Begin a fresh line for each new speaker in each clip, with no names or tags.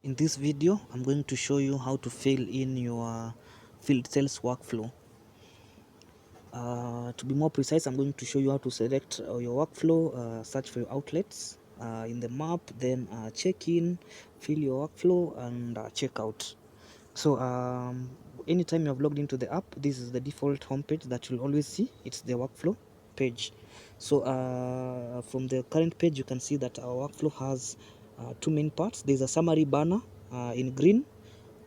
In this video, I'm going to show you how to fill in your field sales workflow. To be more precise, I'm going to show you how to select your workflow, search for your outlets in the map, then check in, fill your workflow, and check out. So anytime you have logged into the app, this is the default homepage that you'll always see. It's the workflow page. So from the current page, you can see that our workflow has two main parts. There's a summary banner in green,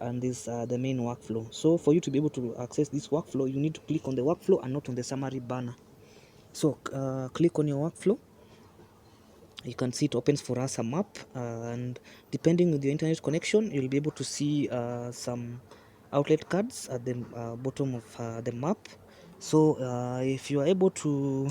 and this the main workflow. So for you to be able to access this workflow, you need to click on the workflow and not on the summary banner. So click on your workflow. You can see it opens for us a map, and depending with your internet connection, you'll be able to see some outlet cards at the bottom of the map. So if you are able to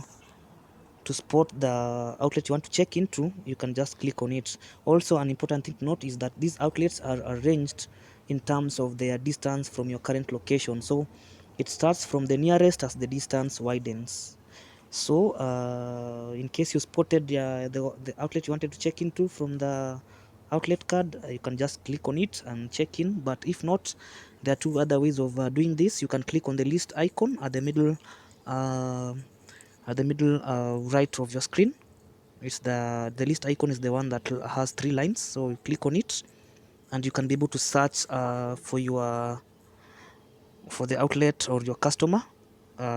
spot the outlet you want to check into, you can just click on it. Also, an important thing to note is that these outlets are arranged in terms of their distance from your current location. So it starts from the nearest as the distance widens. So in case you spotted the outlet you wanted to check into from the outlet card, you can just click on it and check in. But if not, there are two other ways of doing this. You can click on the list icon at the middle uh, right of your screen. It's the list icon is the one that has three lines. So you click on it and you can be able to search for the outlet or your customer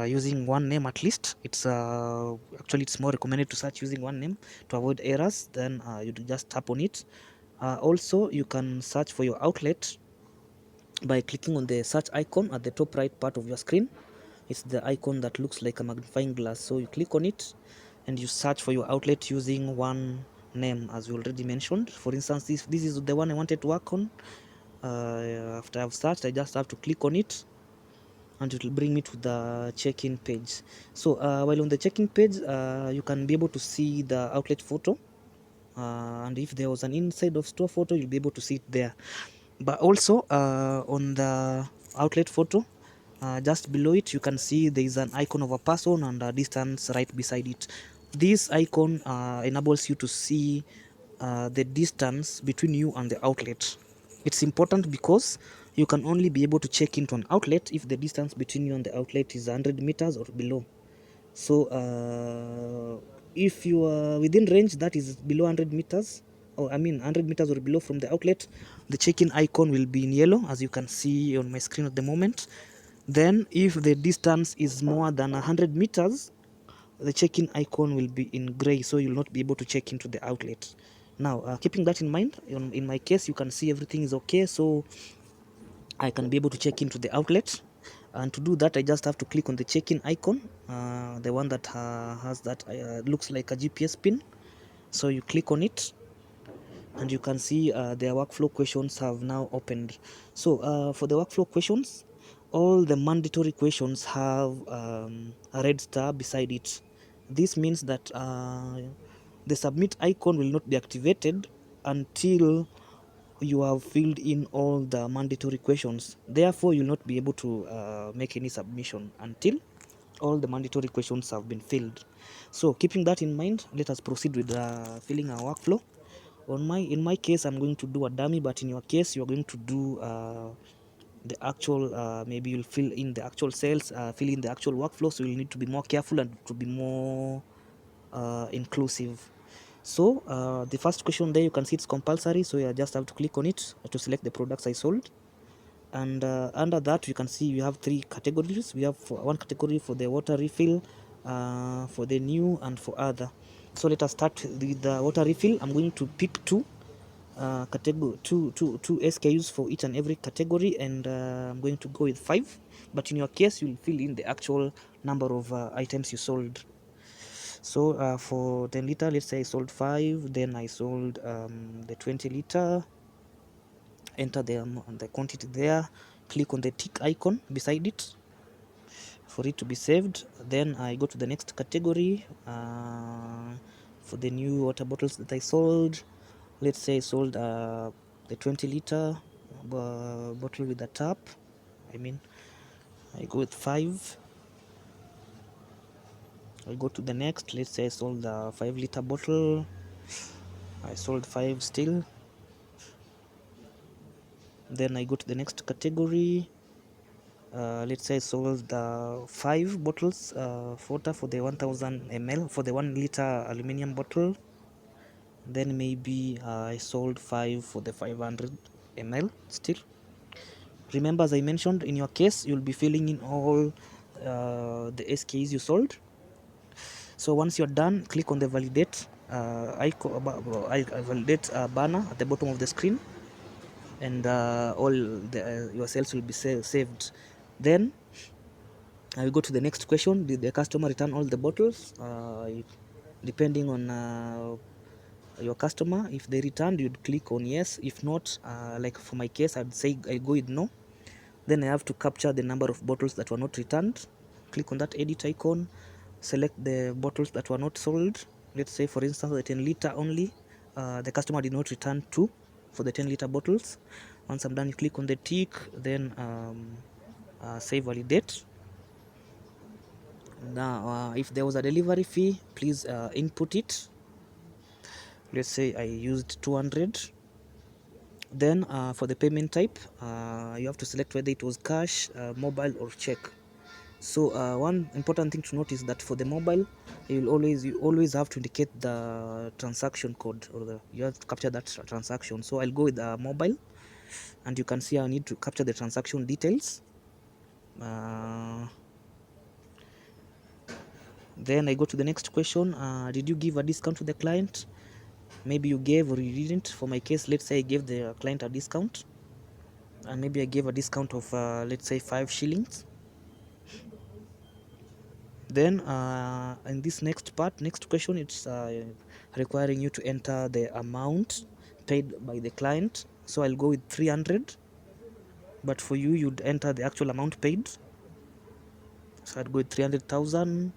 using one name at least. It's actually it's more recommended to search using one name to avoid errors. Then you just tap on it. Also, you can search for your outlet by clicking on the search icon at the top right part of your screen. It's the icon that looks like a magnifying glass. So you click on it and you search for your outlet using one name, as we already mentioned. For instance, this is the one I wanted to work on. After I've searched, I just have to click on it and it will bring me to the check-in page. So while on the check-in page, you can be able to see the outlet photo, and if there was an inside of store photo, you'll be able to see it there. But also on the outlet photo, just below it, you can see there is an icon of a person and a distance right beside it. This icon enables you to see the distance between you and the outlet. It's important because you can only be able to check into an outlet if the distance between you and the outlet is 100 meters or below. So if you are within range that is below 100 meters, or I mean 100 meters or below from the outlet, the check-in icon will be in yellow, as you can see on my screen at the moment. Then if the distance is more than 100 meters, the check-in icon will be in gray, so you'll not be able to check into the outlet. Now keeping that in mind, in my case you can see everything is okay, so I can be able to check into the outlet. And to do that, I just have to click on the check-in icon, the one that has that looks like a GPS pin. So you click on it and you can see their workflow questions have now opened. So for the workflow questions, all the mandatory questions have a red star beside it. This means that the submit icon will not be activated until you have filled in all the mandatory questions. Therefore, you'll not be able to make any submission until all the mandatory questions have been filled. So keeping that in mind, let us proceed with filling our workflow. In my case, I'm going to do a dummy, but in your case, you're going to do the actual, maybe you'll fill in the actual sales, fill in the actual workflow. So you'll need to be more careful and to be more inclusive. So the first question there, you can see it's compulsory, so you just have to click on it to select the products I sold. And under that, you can see we have three categories. We have one category for the water refill, for the new, and for other. So let us start with the water refill. I'm going to pick two SKUs for each and every category, and I'm going to go with 5. But in your case, you'll fill in the actual number of items you sold. So for 10 liter, let's say I sold 5, then I sold the 20 liter, enter the quantity there, click on the tick icon beside it for it to be saved. Then I go to the next category for the new water bottles that I sold. Let's say I sold the 20 liter bottle with the tap. I mean, I go with 5. I go to the next. Let's say I sold the 5 liter bottle. I sold 5 still. Then I go to the next category. Let's say I sold 5 bottles of water for the 1000 ml for the 1 liter aluminum bottle. Then maybe I sold 5 for the 500 ml still. Remember, as I mentioned, in your case you'll be filling in all the SKs you sold. So once you're done, click on the validate icon, validate banner at the bottom of the screen, and all your sales will be saved. Then I will go to the next question. Did the customer return all the bottles? Depending on your customer, if they returned, you'd click on yes. If not, like for my case, I'd say I go with no. Then I have to capture the number of bottles that were not returned. Click on that edit icon, select the bottles that were not sold. Let's say, for instance, the 10 liter only. The customer did not return 2 for the 10 liter bottles. Once I'm done, you click on the tick, then save validate. Now, if there was a delivery fee, please input it. Let's say I used 200. Then for the payment type, you have to select whether it was cash, mobile, or check. So one important thing to note is that for the mobile, you always have to indicate the transaction code, or you have to capture that transaction. So I'll go with mobile, and you can see I need to capture the transaction details. Then I go to the next question. Did you give a discount to the client? Maybe you gave or you didn't. For my case, let's say I gave the client a discount, and maybe I gave a discount of let's say 5 shillings. Then in this next question, it's requiring you to enter the amount paid by the client. So I'll go with 300, but for you, you'd enter the actual amount paid. So I'd go with 300,000.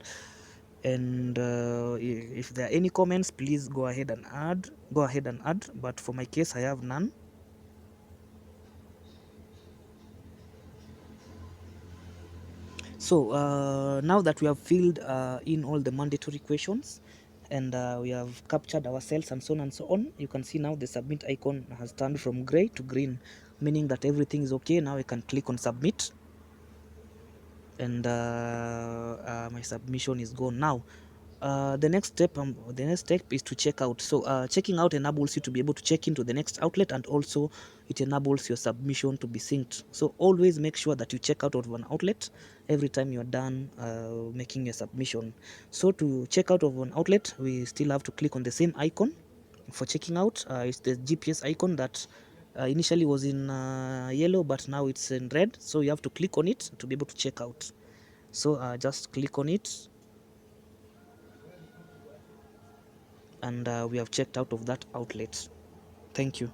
And if there are any comments, please go ahead and add. But for my case, I have none. So now that we have filled in all the mandatory questions, and we have captured our cells and so on and so on, you can see now the submit icon has turned from gray to green, meaning that everything is okay. Now I can click on submit, and my submission is gone. Now the next step is to check out. So checking out enables you to be able to check into the next outlet, and also it enables your submission to be synced. So always make sure that you check out of an outlet every time you're done making your submission. So to check out of an outlet, we still have to click on the same icon. For checking out, it's the GPS icon that initially was in yellow, but now it's in red. So you have to click on it to be able to check out. So just click on it, and we have checked out of that outlet. Thank you.